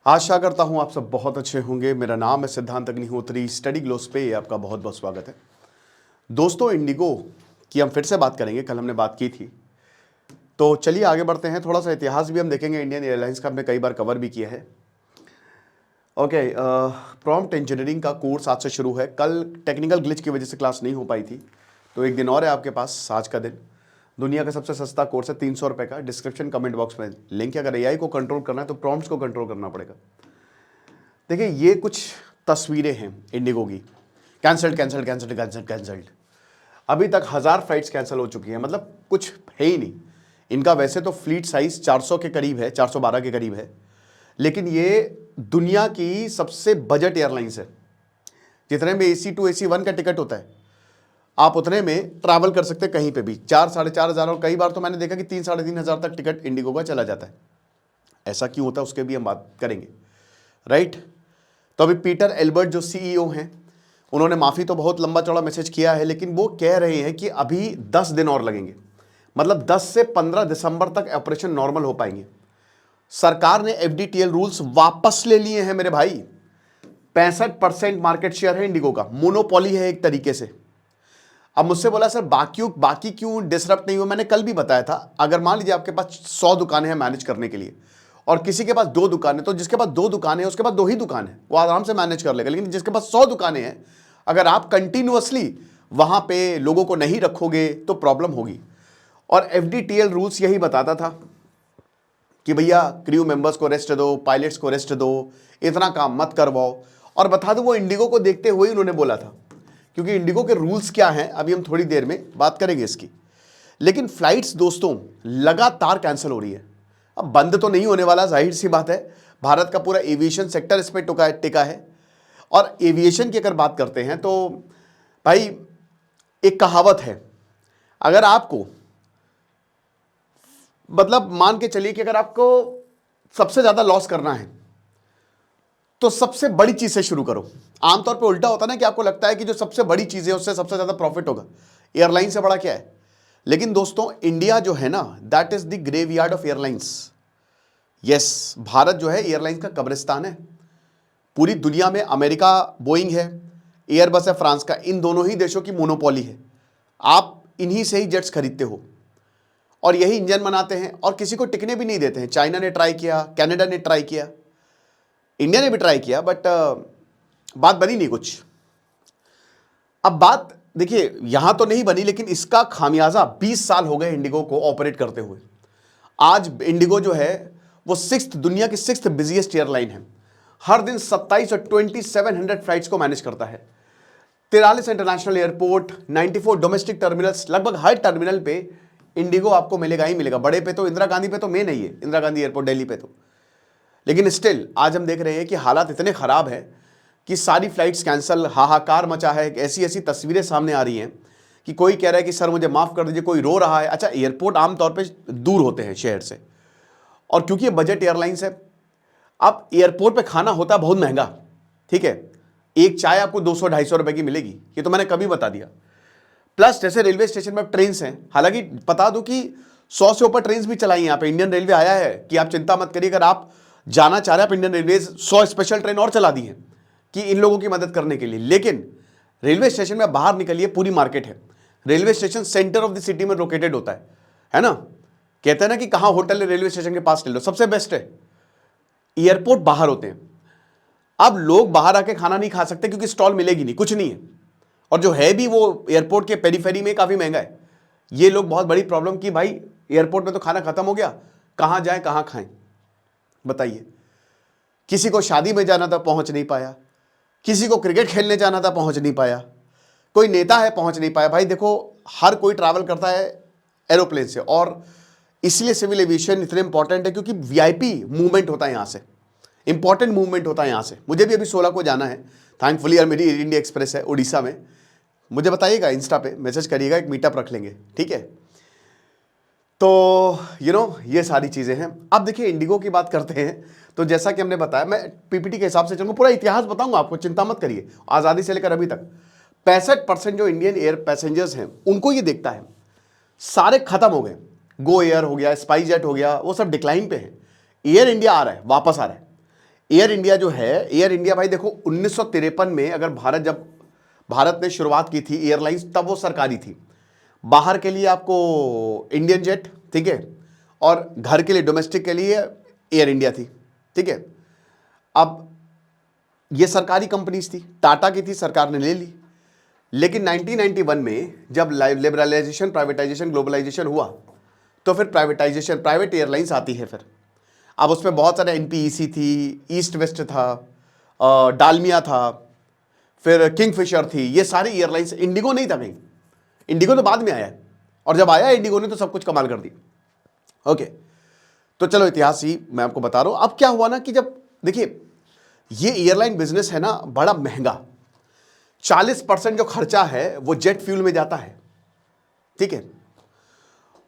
आशा करता हूं आप सब बहुत अच्छे होंगे। मेरा नाम है सिद्धांत अग्निहोत्री। स्टडी ग्लोस पे आपका बहुत बहुत स्वागत है। दोस्तों, इंडिगो की हम फिर से बात करेंगे। कल हमने बात की थी, तो चलिए आगे बढ़ते हैं। थोड़ा सा इतिहास भी हम देखेंगे। इंडियन एयरलाइंस का हमने कई बार कवर भी किया है। ओके, प्रॉम्प्ट इंजीनियरिंग का कोर्स आज से शुरू है। कल टेक्निकल ग्लिच की वजह से क्लास नहीं हो पाई थी, तो एक दिन और है आपके पास आज का दिन। दुनिया का सबसे सस्ता कोर्स है, 300 रुपये का। डिस्क्रिप्शन कमेंट बॉक्स में लिंक है। अगर एआई को कंट्रोल करना है तो प्रॉम्प्ट्स को कंट्रोल करना पड़ेगा। देखिए, ये कुछ तस्वीरें हैं इंडिगो की। Cancelled cancelled cancelled cancelled cancelled. अभी तक 1000 फ्लाइट्स कैंसिल हो चुकी हैं। मतलब कुछ है ही नहीं इनका। वैसे तो फ्लीट साइज 400 के करीब है, 412 के करीब है, लेकिन ये दुनिया की सबसे बजट एयरलाइंस है। जितने में AC 2 AC 1 का टिकट होता है, आप उतने में ट्रैवल कर सकते हैं कहीं पे भी। 4 साढ़े 4 हज़ार, और कई बार तो मैंने देखा कि 3 साढ़े 3 हज़ार तक टिकट इंडिगो का चला जाता है। ऐसा क्यों होता है उसके भी हम बात करेंगे, राइट। तो अभी पीटर एल्बर्ट जो CEO हैं, उन्होंने माफ़ी तो बहुत लंबा चौड़ा मैसेज किया है, लेकिन वो कह रहे हैं कि अभी 10 दिन और लगेंगे। मतलब 10 से 15 दिसंबर तक ऑपरेशन नॉर्मल हो पाएंगे। सरकार ने FDTL रूल्स वापस ले लिए हैं मेरे भाई। 65% मार्केट शेयर है इंडिगो का। मोनोपोली है एक तरीके से। अब मुझसे बोला सर बाकी क्यों डिसरप्ट नहीं हुआ। मैंने कल भी बताया था, अगर मान लीजिए आपके पास 100 दुकानें हैं मैनेज करने के लिए, और किसी के पास 2 दुकानें, तो जिसके पास 2 दुकानें हैं उसके पास 2 ही दुकान है, वो आराम से मैनेज कर लेगा। लेकिन जिसके पास 100 दुकानें हैं, अगर आप कंटिन्यूअसली वहां पे लोगों को नहीं रखोगे तो प्रॉब्लम होगी। और FDTL रूल्स यही बताता था कि भैया क्रू मेंबर्स को रेस्ट दो, पायलट्स को रेस्ट दो, इतना काम मत करवाओ। और बता दो, वो इंडिगो को देखते हुए उन्होंने बोला था, क्योंकि इंडिगो के रूल्स क्या हैं अभी हम थोड़ी देर में बात करेंगे इसकी। लेकिन फ्लाइट्स दोस्तों लगातार कैंसिल हो रही है। अब बंद तो नहीं होने वाला, जाहिर सी बात है। भारत का पूरा एविएशन सेक्टर इस पर टिका है। और एविएशन की अगर बात करते हैं तो भाई एक कहावत है, अगर आपको मतलब मान के चलिए कि अगर आपको सबसे ज्यादा लॉस करना है तो सबसे बड़ी चीज से शुरू करो। आमतौर पे उल्टा होता है ना, कि आपको लगता है कि जो सबसे बड़ी चीज है उससे सबसे ज्यादा प्रॉफिट होगा। एयरलाइन से बड़ा क्या है। लेकिन दोस्तों, इंडिया जो है ना, that is the graveyard of airlines. Yes, Bharat जो है एयरलाइंस का कब्रिस्तान है। पूरी दुनिया में अमेरिका बोइंग है, एयरबस है फ्रांस का। इन दोनों ही देशों की मोनोपोली है। आप इन्हीं से ही जेट्स खरीदते हो और यही इंजन बनाते हैं, और किसी को टिकने भी नहीं देते हैं। चाइना ने ट्राई किया, कनाडा ने ट्राई किया, इंडिया ने भी ट्राई किया, बट बात बनी नहीं कुछ। अब बात देखिए, यहां तो नहीं बनी, लेकिन इसका खामियाजा 20 साल हो गए इंडिगो को ऑपरेट करते हुए। आज इंडिगो जो है वो दुनिया की 6th बिजिएस्ट एयरलाइन है। हर दिन 27 और 2700 फ्लाइट्स को मैनेज करता है। 43 इंटरनेशनल एयरपोर्ट, 94 डोमेस्टिक टर्मिनल्स। लगभग हर टर्मिनल पे इंडिगो आपको मिलेगा ही मिलेगा। बड़े पे तो इंदिरा गांधी पे तो मेन ही है, इंदिरा गांधी एयरपोर्ट दिल्ली पे तो। लेकिन स्टिल आज हम देख रहे हैं कि हालात इतने खराब हैं कि सारी फ्लाइट्स कैंसिल, हाहाकार मचा है। ऐसी ऐसी तस्वीरें सामने आ रही हैं कि कोई कह रहा है कि सर मुझे माफ़ कर दीजिए, कोई रो रहा है। अच्छा, एयरपोर्ट आमतौर पे दूर होते हैं शहर से, और क्योंकि ये बजट एयरलाइंस है, अब एयरपोर्ट पे खाना होता है बहुत महंगा। ठीक है, एक चाय आपको 200-250 रुपए की मिलेगी, ये तो मैंने कभी बता दिया। प्लस जैसे रेलवे स्टेशन में ट्रेन हैं, हालांकि बता दूं कि 100 से ऊपर ट्रेन भी चलाई यहाँ पे। इंडियन रेलवे आया है कि आप चिंता मत करिए, अगर आप जाना चाह रहे हैं आप, इंडियन रेलवे 100 स्पेशल ट्रेन और चला दी है कि इन लोगों की मदद करने के लिए। लेकिन रेलवे स्टेशन में बाहर निकलिए, पूरी मार्केट है। Railway station centre of the city में लोकेटेड होता है ना। कहते हैं ना कि कहाँ होटल है, रेलवे स्टेशन के पास ले लो, सबसे बेस्ट है। एयरपोर्ट बाहर होते हैं। अब लोग बाहर आके खाना नहीं खा सकते क्योंकि स्टॉल मिलेगी नहीं, कुछ नहीं है, और जो है भी वो एयरपोर्ट के पेरीफेरी में काफी महंगा है। ये लोग बहुत बड़ी प्रॉब्लम की, भाई एयरपोर्ट में तो खाना खत्म हो गया, कहां जाएं कहां खाएं बताइए। किसी को शादी में जाना था, पहुंच नहीं पाया। किसी को क्रिकेट खेलने जाना था, पहुंच नहीं पाया। कोई नेता है, पहुंच नहीं पाया। भाई देखो, हर कोई ट्रैवल करता है एरोप्लेन से, और इसलिए सिविल एविएशन इतने इंपॉर्टेंट है, क्योंकि VIP मूवमेंट होता है यहां से, इंपॉर्टेंट मूवमेंट होता है यहां से। मुझे भी अभी 16 को जाना है, थैंकफुली यार मेरी एयर इंडिया एक्सप्रेस है उड़ीसा में। मुझे बताइएगा, इंस्टा पे मैसेज करिएगा, एक मीटअप रख लेंगे, ठीक है। तो ये सारी चीज़ें हैं। अब देखिए, इंडिगो की बात करते हैं, तो जैसा कि हमने बताया, मैं PPT के हिसाब से चलूँगा, पूरा इतिहास बताऊंगा आपको, चिंता मत करिए। आज़ादी से लेकर अभी तक 65% जो इंडियन एयर पैसेंजर्स हैं उनको ये देखता है, सारे खत्म हो गए। गो एयर हो गया, स्पाइस जेट हो गया, वो सब डिक्लाइन पे है। एयर इंडिया आ रहा है, वापस आ रहा है। एयर इंडिया जो है, एयर इंडिया भाई देखो 1953 में अगर भारत ने शुरुआत की थी एयरलाइंस, तब वो सरकारी थी। बाहर के लिए आपको इंडियन जेट, ठीक है, और घर के लिए डोमेस्टिक के लिए एयर इंडिया थी, ठीक है। अब ये सरकारी कंपनीज थी, टाटा की थी, सरकार ने ले ली। लेकिन 1991 में जब लिबरलाइजेशन, प्राइवेटाइजेशन, ग्लोबलाइजेशन हुआ, तो फिर प्राइवेट एयरलाइंस आती है फिर। अब उसमें बहुत सारे एनपीईसी थी, ईस्ट वेस्ट था, डालमिया था, फिर किंगफिशर थी, ये सारी एयरलाइंस। इंडिगो नहीं था कहीं, इंडिगो तो बाद में आया है, और जब आया इंडिगो ने तो सब कुछ कमाल कर दिया। ओके, तो चलो इतिहास ही मैं आपको बता रहा हूं। अब क्या हुआ ना कि जब देखिए ये एयरलाइन बिजनेस है ना बड़ा महंगा, 40% जो खर्चा है वो जेट फ्यूल में जाता है, ठीक है।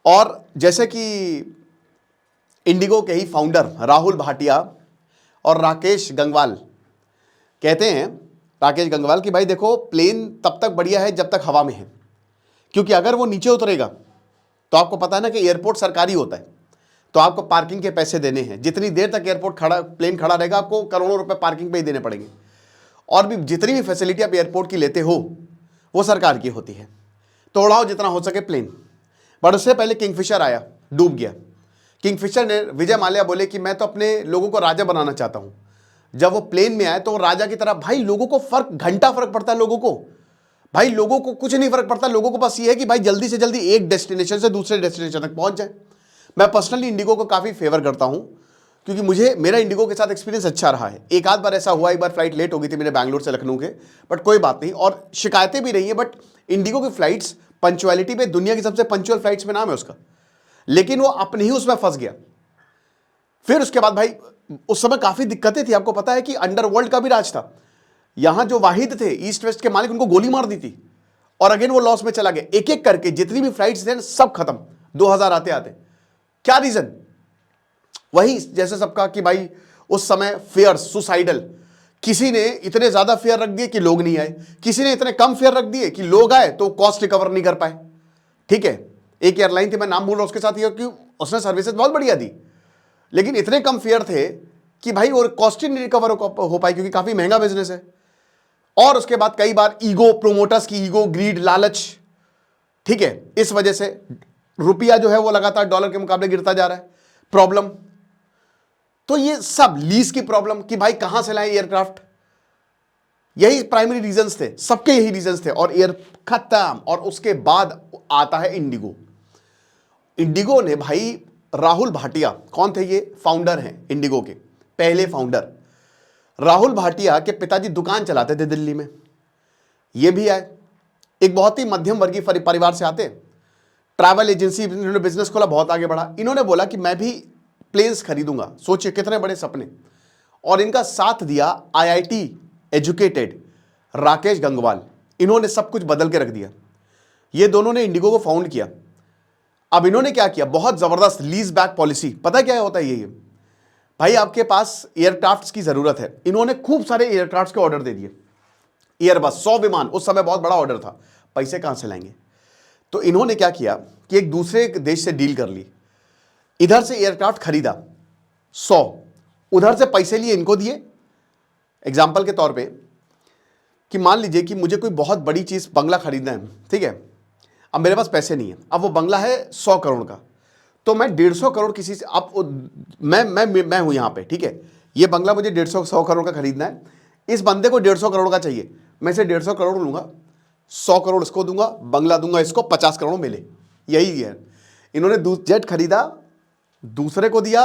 और जैसे कि इंडिगो के ही फाउंडर राहुल भाटिया और राकेश गंगवाल कहते हैं, राकेश गंगवाल, कि भाई देखो प्लेन तब तक बढ़िया है जब तक हवा में है, क्योंकि अगर वो नीचे उतरेगा तो आपको पता है ना कि एयरपोर्ट सरकारी होता है, तो आपको पार्किंग के पैसे देने हैं। जितनी देर तक प्लेन खड़ा रहेगा आपको करोड़ों रुपए पार्किंग पे ही देने पड़ेंगे, और भी जितनी भी फैसिलिटी आप एयरपोर्ट की लेते हो वो सरकार की होती है। तो उड़ाओ जितना हो सके प्लेन। बट उससे पहले किंगफिशर आया, डूब गया। किंगफिशर ने, विजय माल्या बोले कि मैं तो अपने लोगों को राजा बनाना चाहता हूं। जब वो प्लेन में आए तो वो राजा की तरह, भाई लोगों को घंटा फर्क पड़ता है, लोगों को, भाई लोगों को कुछ नहीं फर्क पड़ता। लोगों को बस ये है कि भाई जल्दी से जल्दी एक डेस्टिनेशन से दूसरे डेस्टिनेशन तक पहुंच जाए। मैं पर्सनली इंडिगो को काफी फेवर करता हूं, क्योंकि मेरा इंडिगो के साथ एक्सपीरियंस अच्छा रहा है। एक आध बार ऐसा हुआ, एक बार फ्लाइट लेट हो गई थी मेरे बैंगलोर से लखनऊ के, बट कोई बात नहीं, और शिकायतें भी रही है। बट इंडिगो की फ्लाइट्स पंचुअलिटी पे दुनिया की सबसे पंचुअल फ्लाइट्स में नाम है उसका, लेकिन वो अपने ही उसमें फंस गया। फिर उसके बाद भाई उस समय काफी दिक्कतें थी। आपको पता है कि अंडरवर्ल्ड का भी राज था। यहां जो वाहिद थे ईस्ट वेस्ट के मालिक, उनको गोली मार दी थी, और अगेन वो लॉस में चला गया। एक एक करके जितनी भी फ्लाइट्स थे सब खत्म 2000 आते आते। क्या रीजन? वही जैसे सबका कि भाई उस समय फेयर सुसाइडल, किसी ने इतने ज्यादा फेयर रख दिए कि लोग नहीं आए, किसी ने इतने कम फेयर रख दिए कि लोग आए तो कॉस्ट रिकवर नहीं कर पाए, ठीक है। एक एयरलाइन थी, मैं नाम बोल रहा हूं उसके साथ, ये कि उसने सर्विसेज बहुत बढ़िया दी, लेकिन इतने कम फेयर थे कि भाई और कॉस्ट ही नहीं रिकवर हो पाई, क्योंकि काफी महंगा बिजनेस है। और उसके बाद कई बार ईगो, प्रोमोटर्स की ईगो, ग्रीड, लालच, ठीक है, इस वजह से रुपया जो है वो लगातार डॉलर के मुकाबले गिरता जा रहा है। प्रॉब्लम तो ये सब लीज की प्रॉब्लम कि भाई कहां से लाए एयरक्राफ्ट, यही प्राइमरी रीजंस थे, सबके यही रीजंस थे, और एयर खत्म। और उसके बाद आता है इंडिगो। इंडिगो ने भाई, राहुल भाटिया कौन थे? ये फाउंडर हैं इंडिगो के, पहले फाउंडर। राहुल भाटिया के पिताजी दुकान चलाते थे दिल्ली में, ये भी आए, एक बहुत ही मध्यम वर्गीय परिवार से आते, ट्रैवल एजेंसी, इन्होंने बिजनेस खोला, बहुत आगे बढ़ा। इन्होंने बोला कि मैं भी प्लेन्स खरीदूंगा, सोचिए कितने बड़े सपने। और इनका साथ दिया आईआईटी एजुकेटेड राकेश गंगवाल, इन्होंने सब कुछ बदल के रख दिया। ये दोनों ने इंडिगो को फाउंड किया। अब इन्होंने क्या किया, बहुत जबरदस्त लीज बैक पॉलिसी। पता क्या होता है ये भाई, आपके पास एयरक्राफ्ट्स की जरूरत है, इन्होंने खूब सारे एयरक्राफ्ट्स के ऑर्डर दे दिए। एयरबस 100 विमान, उस समय बहुत बड़ा ऑर्डर था, पैसे कहां से लाएंगे? तो इन्होंने क्या किया कि एक दूसरे देश से डील कर ली, इधर से एयरक्राफ्ट खरीदा 100, उधर से पैसे लिए इनको दिए। एग्जाम्पल के तौर पे कि मान लीजिए कि मुझे कोई बहुत बड़ी चीज, बंगला खरीदना है, ठीक है, अब मेरे पास पैसे नहीं है, अब वो बंगला है 100 करोड़ का, तो मैं 150 करोड़ किसी से, अब मैं हूं यहां पे, ठीक है, ये बंगला मुझे 100 करोड़ का खरीदना है, इस बंदे को 150 करोड़ का चाहिए, मैं इसे 150 करोड़ लूंगा, 100 करोड़ इसको दूंगा, बंगला दूंगा इसको, 50 करोड़ मिले। यही है, इन्होंने जेट खरीदा, दूसरे को दिया,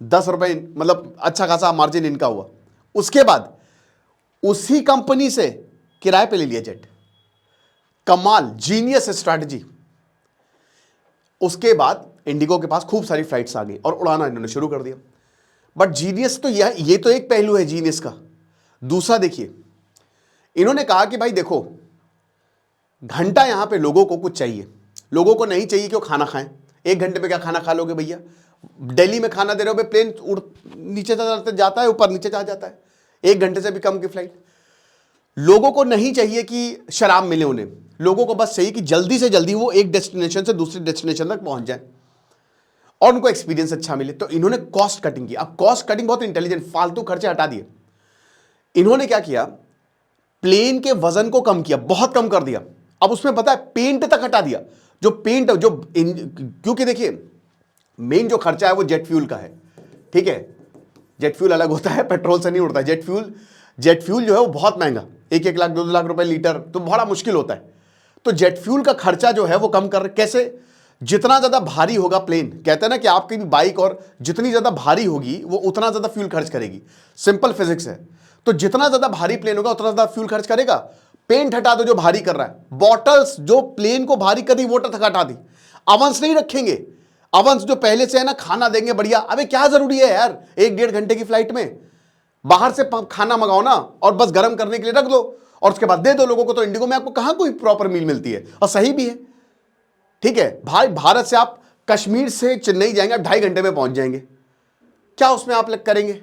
10 रुपए, मतलब अच्छा खासा मार्जिन इनका हुआ। उसके बाद उसी कंपनी से किराए पे ले लिया जेट। कमाल, जीनियस स्ट्रैटेजी। उसके बाद इंडिगो के पास खूब सारी फ्लाइट्स आ गई और उड़ाना इन्होंने शुरू कर दिया। बट जीनियस तो ये तो एक पहलू है जीनियस का। दूसरा देखिए, इन्होंने कहा कि भाई देखो, घंटा यहां पे लोगों को कुछ चाहिए, लोगों को नहीं चाहिए कि वो खाना खाएं। 1 घंटे में क्या खाना खा लोगे भैया? दिल्ली में खाना दे रहे हो, प्लेन नीचे जाता है, ऊपर नीचे जा जाता है, 1 घंटे से भी कम की फ्लाइट। लोगों को नहीं चाहिए कि शराब मिले उन्हें, लोगों को बस चाहिए कि जल्दी से जल्दी वो एक डेस्टिनेशन से दूसरे डेस्टिनेशन तक पहुंच जाए। और उनको एक्सपीरियंस अच्छा मिले, तो इन्होंने कॉस्ट कटिंग की। अब कॉस्ट कटिंग बहुत इंटेलिजेंट, फालतू खर्चे हटा दिए। इन्होंने क्या किया, प्लेन के वजन को कम किया, बहुत कम कर दिया। अब उसमें पता है पेंट तक हटा दिया, जो पेंट जो क्योंकि देखिए मेन जो खर्चा है वो जेट फ्यूल का है, ठीक है। जेट फ्यूल अलग होता है, पेट्रोल से नहीं उड़ता। जेट फ्यूल जो है वो बहुत महंगा, 1-1 लाख 2-2 लाख रुपए लीटर, तो बड़ा मुश्किल होता है। तो जेट फ्यूल का खर्चा जो है वो कम कर, कैसे, जितना ज्यादा भारी होगा प्लेन, कहते हैं ना कि आपकी भी बाइक और जितनी ज्यादा भारी होगी वो उतना ज्यादा फ्यूल खर्च करेगी, सिंपल फिजिक्स है। तो जितना ज्यादा भारी प्लेन होगा उतना ज्यादा फ्यूल खर्च करेगा। पेंट हटा दो जो भारी कर रहा है, बॉटल्स जो प्लेन को भारी कर दी वो तक हटा दी, अवंस नहीं रखेंगे, अवंस जो पहले से है ना खाना देंगे बढ़िया। अबे क्या जरूरी है यार 1-1.5 घंटे की फ्लाइट में, बाहर से खाना मंगाओ ना और बस गर्म करने के लिए रख दो और उसके बाद दे दो लोगों को। तो इंडिगो में आपको कहां कोई प्रॉपर मील मिलती है, और सही भी है, ठीक है भाई। भारत से आप कश्मीर से चेन्नई जाएंगे, आप 2.5 घंटे में पहुंच जाएंगे, क्या उसमें आप लग करेंगे।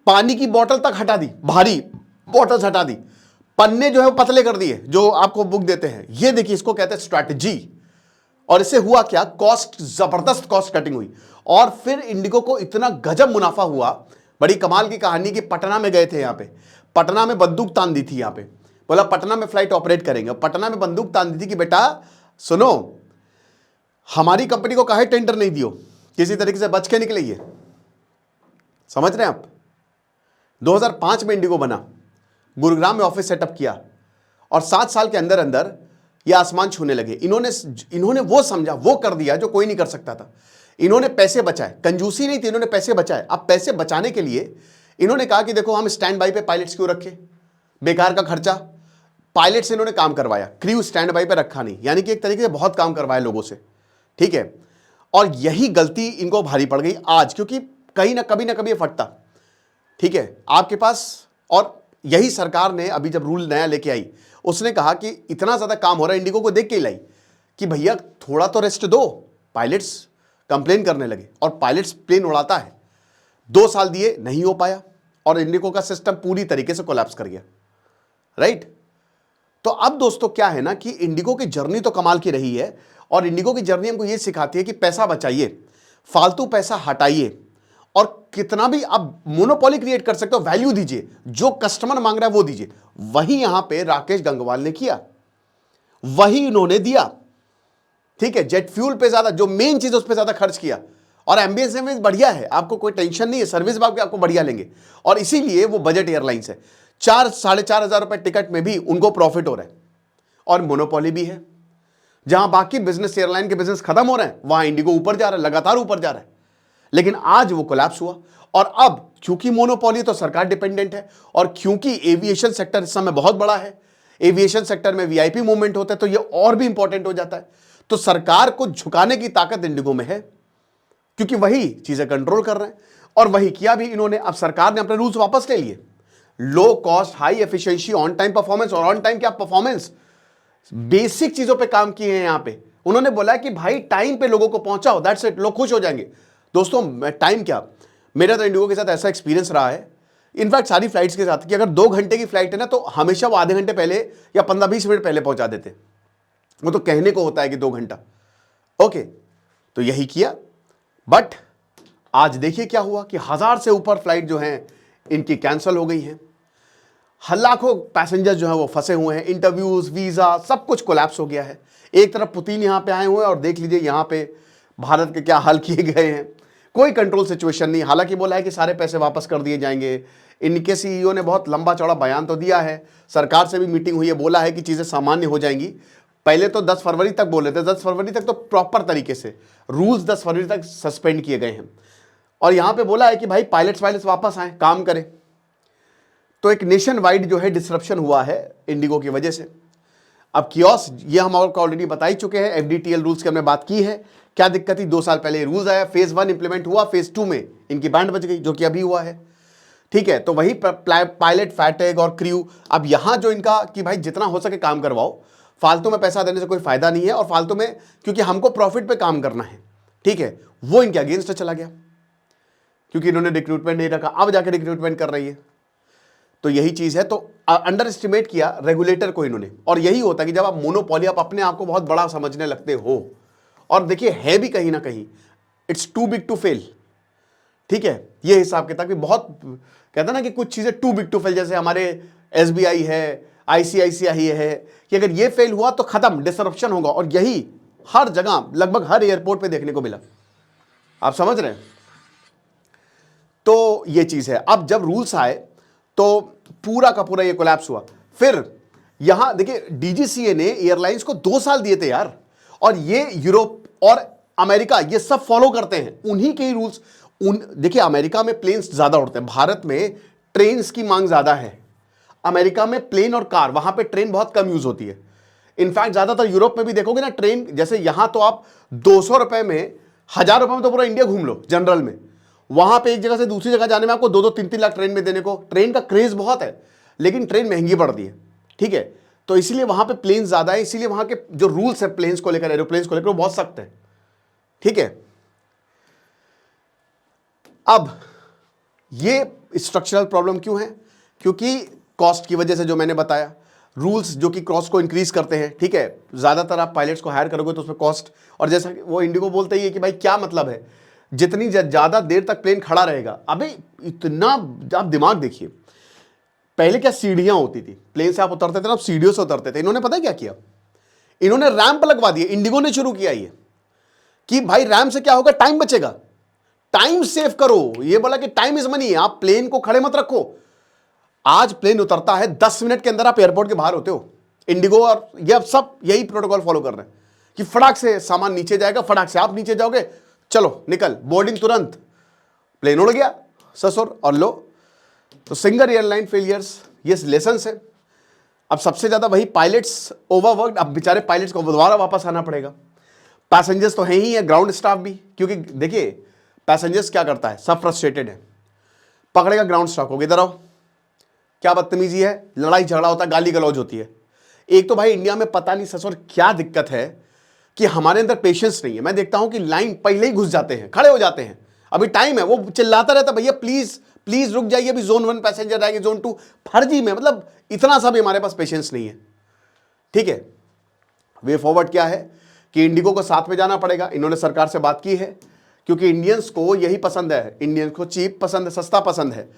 पानी की बोतल तक हटा दी, भारी बोतल्स हटा दी, पन्ने जो है वो पतले कर दिए जो आपको बुक देते हैं। ये देखिए इसको कहते हैं स्ट्रैटेजी। और इससे हुआ क्या, कॉस्ट, जबरदस्त कॉस्ट कटिंग हुई। और फिर इंडिगो को इतना गजब मुनाफा हुआ, बड़ी कमाल की कहानी की। पटना में गए थे, यहां पे पटना में बंदूक तान दी थी, यहां पे बोला पटना में फ्लाइट ऑपरेट करेंगे। पटना में बंदूक तान दी थी कि बेटा सुनो, हमारी कंपनी को काहे टेंडर नहीं दियो, किसी तरीके से बच के निकले। समझ रहे हैं आप। 2005 में इंडिगो बना, गुरुग्राम में ऑफिस सेटअप किया और 7 साल के अंदर अंदर ये आसमान छूने लगे। इन्होंने वो समझा, वो कर दिया जो कोई नहीं कर सकता था। इन्होंने पैसे बचाए, कंजूसी नहीं थी, इन्होंने पैसे बचाए। अब पैसे बचाने के लिए इन्होंने कहा कि देखो हम स्टैंड बाई पे पायलट्स क्यों रखे, बेकार का खर्चा। पायलट से इन्होंने काम करवाया, क्रू स्टैंड बाई पे रखा नहीं, यानी कि एक तरीके से बहुत काम करवाया लोगों से, ठीक है। और यही गलती इनको भारी पड़ गई आज, क्योंकि कहीं ना कभी ये फटता, ठीक है आपके पास। और यही सरकार ने अभी जब रूल नया लेके आई, उसने कहा कि इतना ज्यादा काम हो रहा है, इंडिगो को देख के ही लाई कि भैया थोड़ा तो रेस्ट दो। पायलट्स कंप्लेन करने लगे और पायलट्स प्लेन उड़ाता है। 2 साल दिए, नहीं हो पाया और इंडिगो का सिस्टम पूरी तरीके से कोलैप्स कर गया, राइट। तो अब दोस्तों क्या है ना कि इंडिगो की जर्नी तो कमाल की रही है, और इंडिगो की जर्नी हमको यह सिखाती है कि पैसा बचाइए, फालतू पैसा हटाइए, और कितना भी आप मोनोपोली क्रिएट कर सकते हो, वैल्यू दीजिए, जो कस्टमर मांग रहा है वो दीजिए। वही यहां पे राकेश गंगवाल ने किया, वही इन्होंने दिया, ठीक है। जेट फ्यूल पे ज्यादा, जो मेन चीज उस पे ज्यादा खर्च किया, और एमबीएस में बढ़िया है, आपको कोई टेंशन नहीं है, सर्विस भी आपको बढ़िया लेंगे। और इसीलिए वो बजट एयरलाइंस है, 4-4.5 हजार रुपए टिकट में भी उनको प्रॉफिट हो रहा है। और मोनोपोली भी है, जहां बाकी बिजनेस एयरलाइन के बिजनेस खत्म हो रहे हैं, वहां इंडिगो ऊपर जा रहा है, लगातार ऊपर जा रहा है। लेकिन आज वो कोलैप्स हुआ, और अब क्योंकि मोनोपोली तो सरकार डिपेंडेंट है, और क्योंकि एविएशन सेक्टर इस समय बहुत बड़ा है, एविएशन सेक्टर में वीआईपी मूवमेंट होता है, तो ये और भी इंपॉर्टेंट हो जाता है। तो सरकार को झुकाने की ताकत इंडिगो में है, क्योंकि वही चीजें कंट्रोल कर रहे हैं, और वही किया भी इन्होंने। अब सरकार ने अपने रूल्स वापस ले लिए, low cost, high efficiency, on time performance. और ऑन टाइम क्या परफॉर्मेंस, बेसिक चीजों पे काम किए हैं यहां पे। उन्होंने बोला कि भाई टाइम पे लोगों को पहुंचाओ, दैट्स इट, लोग खुश हो जाएंगे। दोस्तों टाइम क्या, मेरा तो इंडिगो के साथ ऐसा एक्सपीरियंस रहा है, इनफैक्ट सारी फ्लाइट्स के साथ, कि अगर 2 घंटे की फ्लाइट है ना, तो हमेशा वो आधे घंटे पहले या 15-20 मिनट पहले पहुंचा देते। वो तो कहने को होता है कि 2 घंटा, ओके। तो यही किया, बट आज देखिए क्या हुआ कि 1000 से ऊपर फ्लाइट जो हैं इनकी कैंसिल हो गई हैं। लाखों पैसेंजर जो हैं वो फंसे हुए हैं, इंटरव्यूज, वीजा, सब कुछ कोलैप्स हो गया है। एक तरफ पुतिन यहां पे आए हुए हैं, और देख लीजिए यहां पे भारत के क्या हाल किए गए हैं। कोई कंट्रोल सिचुएशन नहीं। हालांकि बोला है कि सारे पैसे वापस कर दिए जाएंगे। इनके सीईओ ने बहुत लंबा चौड़ा बयान तो दिया है, सरकार से भी मीटिंग हुई है, बोला है कि चीजें सामान्य हो जाएंगी। पहले तो 10 फरवरी तक बोले थे, 10 फरवरी तक तो प्रॉपर तरीके से रूल्स 10 फरवरी तक सस्पेंड किए गए हैं। और यहां पे बोला है कि भाई पायलट्स वापस आए, काम करें। तो एक नेशन वाइड जो है डिसरप्शन हुआ है इंडिगो की वजह से। अब कियोस, ये हम आपको ऑलरेडी बता ही चुके हैं, एफडीटीएल रूल्स की हमने बात की है। क्या दिक्कत थी, 2 साल पहले रूल्स आया, फेज 1 इंप्लीमेंट हुआ, फेज 2 में इनकी बैंड बज गई, जो कि अभी हुआ है, ठीक है। तो वही पायलट, फैटेग और क्रू। अब यहां जो इनका कि भाई जितना हो सके काम करवाओ, फालतू में पैसा देने से कोई फायदा नहीं है, और फालतू में क्योंकि हमको प्रॉफिट पे काम करना है, ठीक है, वो इनके अगेंस्ट चला गया, क्योंकि इन्होंने रिक्रूटमेंट नहीं रखा, अब जाके रिक्रूटमेंट कर रही है। तो यही चीज है। तो अंडर एस्टिमेट किया रेगुलेटर को इन्होंने, और यही होता है कि जब आप मोनोपोली, आप अपने आप को बहुत बड़ा समझने लगते हो, और देखिए है भी कहीं ना कहीं, it's too big to fail. ठीक है, ये हिसाब किताब भी बहुत कहते हैं ना कि कुछ चीजें टू बिग टू फेल, जैसे हमारे एसबीआई है, आईसीआईसीआई है, कि अगर ये फेल हुआ तो खत्म, डिसरप्शन होगा। और यही हर जगह लगभग हर एयरपोर्ट पे देखने को मिला। आप समझ रहे हैं? तो ये चीज है। अब जब रूल्स आए तो पूरा का पूरा ये कोलैप्स हुआ। फिर यहां देखिए डीजीसीए ने एयरलाइंस को 2 साल दिए थे यार, और ये यूरोप और अमेरिका ये सब फॉलो करते हैं, उन्हीं के ही रूल्स। देखिए अमेरिका में प्लेन्स ज्यादा उड़ते हैं, भारत में ट्रेन की मांग ज्यादा है। अमेरिका में प्लेन और कार, वहां पे ट्रेन बहुत कम यूज होती है। इनफैक्ट ज्यादातर यूरोप में भी देखोगे ना ट्रेन, जैसे यहां तो आप 200 रुपए में, 1000 रुपए में तो पूरा इंडिया घूम लो जनरल में। वहां पे एक जगह से दूसरी जगह जाने में आपको 2-2, 3-3 लाख ट्रेन में देने को। ट्रेन का क्रेज बहुत है, लेकिन ट्रेन महंगी पड़ती है। ठीक है, तो इसीलिए वहां पे प्लेन ज्यादा है, इसीलिए वहां के जो रूल्स है प्लेन्स को लेकर, एरोप्लेन्स को लेकर, वो बहुत सख्त है। ठीक है, अब ये स्ट्रक्चरल प्रॉब्लम क्यों है? क्योंकि कॉस्ट की वजह से, जो मैंने बताया, रूल्स जो कि कॉस्ट को इंक्रीज करते हैं। ठीक है, ज्यादातर आप पायलट्स को हायर करोगे तो उसमें कॉस्ट, और जैसा वो इंडिगो बोलते ही है कि भाई क्या मतलब है, जितनी ज्यादा देर तक प्लेन खड़ा रहेगा। अबे इतना, आप दिमाग देखिए, पहले क्या सीढ़ियां होती थी, प्लेन से आप उतरते थे ना, अब सीढ़ियों से उतरते थे। इन्होंने पता है क्या किया? इन्होंने रैंप लगवा दिए। इंडिगो ने शुरू किया ये कि भाई रैंप से क्या होगा, टाइम बचेगा, टाइम सेव करो। ये बोला कि टाइम इज मनी, आप प्लेन को खड़े मत रखो। आज प्लेन उतरता है 10 मिनट के अंदर आप एयरपोर्ट के बाहर होते हो। इंडिगो और ये सब यही प्रोटोकॉल फॉलो कर रहे हैं कि फटाक से सामान नीचे जाएगा, फटाक से आप नीचे जाओगे, चलो निकल, बोर्डिंग तुरंत, प्लेन उड़ गया ससुर और लो। तो सिंगल एयरलाइन फेलियर्स, ये लेसन है। अब सबसे ज्यादा वही पायलट्स ओवरवर्कड, अब बेचारे पायलट्स को दोबारा वापस आना पड़ेगा। पैसेंजर्स तो है ही है, ग्राउंड स्टाफ भी, क्योंकि देखिए पैसेंजर्स क्या करता है, सब फ्रस्ट्रेटेड है, पकड़ेगा ग्राउंड स्टाफ को, इधर आओ, क्या बदतमीजी है, लड़ाई झगड़ा होता है, गाली गलौज होती है। एक तो भाई इंडिया में पता नहीं ससुर क्या दिक्कत है कि हमारे अंदर पेशेंस नहीं है। मैं देखता हूं कि लाइन पहले ही घुस जाते हैं, खड़े हो जाते हैं, अभी टाइम है, वो चिल्लाता रहता भैया प्लीज प्लीज रुक जाइए, अभी जोन 1 पैसेंजर आएंगे, जोन 2, फर्जी में, मतलब इतना सा भी हमारे पास पेशेंस नहीं है। ठीक है, वे फॉरवर्ड क्या है कि इंडिगो को साथ में जाना पड़ेगा। इन्होंने सरकार से बात की है, क्योंकि इंडियंस को यही पसंद है, इंडियंस को चीप पसंद है, सस्ता पसंद है।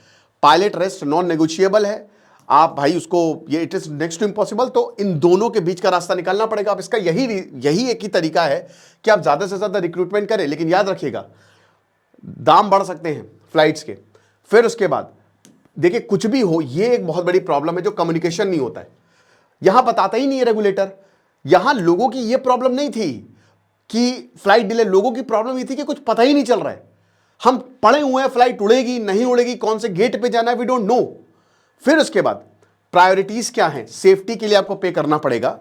पायलट रेस्ट नॉन नेगोशिएबल है, आप भाई उसको, ये it is next to impossible. तो इन दोनों के बीच का रास्ता निकालना पड़ेगा। अब इसका यही एक ही तरीका है कि आप ज्यादा से ज्यादा रिक्रूटमेंट करें, लेकिन याद रखिएगा दाम बढ़ सकते हैं फ्लाइट्स के। फिर उसके बाद देखिए कुछ भी हो, ये एक बहुत बड़ी प्रॉब्लम है जो कम्युनिकेशन नहीं होता है, यहां बताता ही नहीं है रेगुलेटर। यहां लोगों की ये प्रॉब्लम नहीं थी कि फ्लाइट डिले, लोगों की प्रॉब्लम ये थी कि कुछ पता ही नहीं चल रहा है। हम पड़े हुए हैं, फ्लाइट उड़ेगी नहीं उड़ेगी, कौन से गेट पे जाना है, वी डोंट नो। फिर उसके बाद प्रायोरिटीज क्या हैं, सेफ्टी के लिए आपको पे करना पड़ेगा।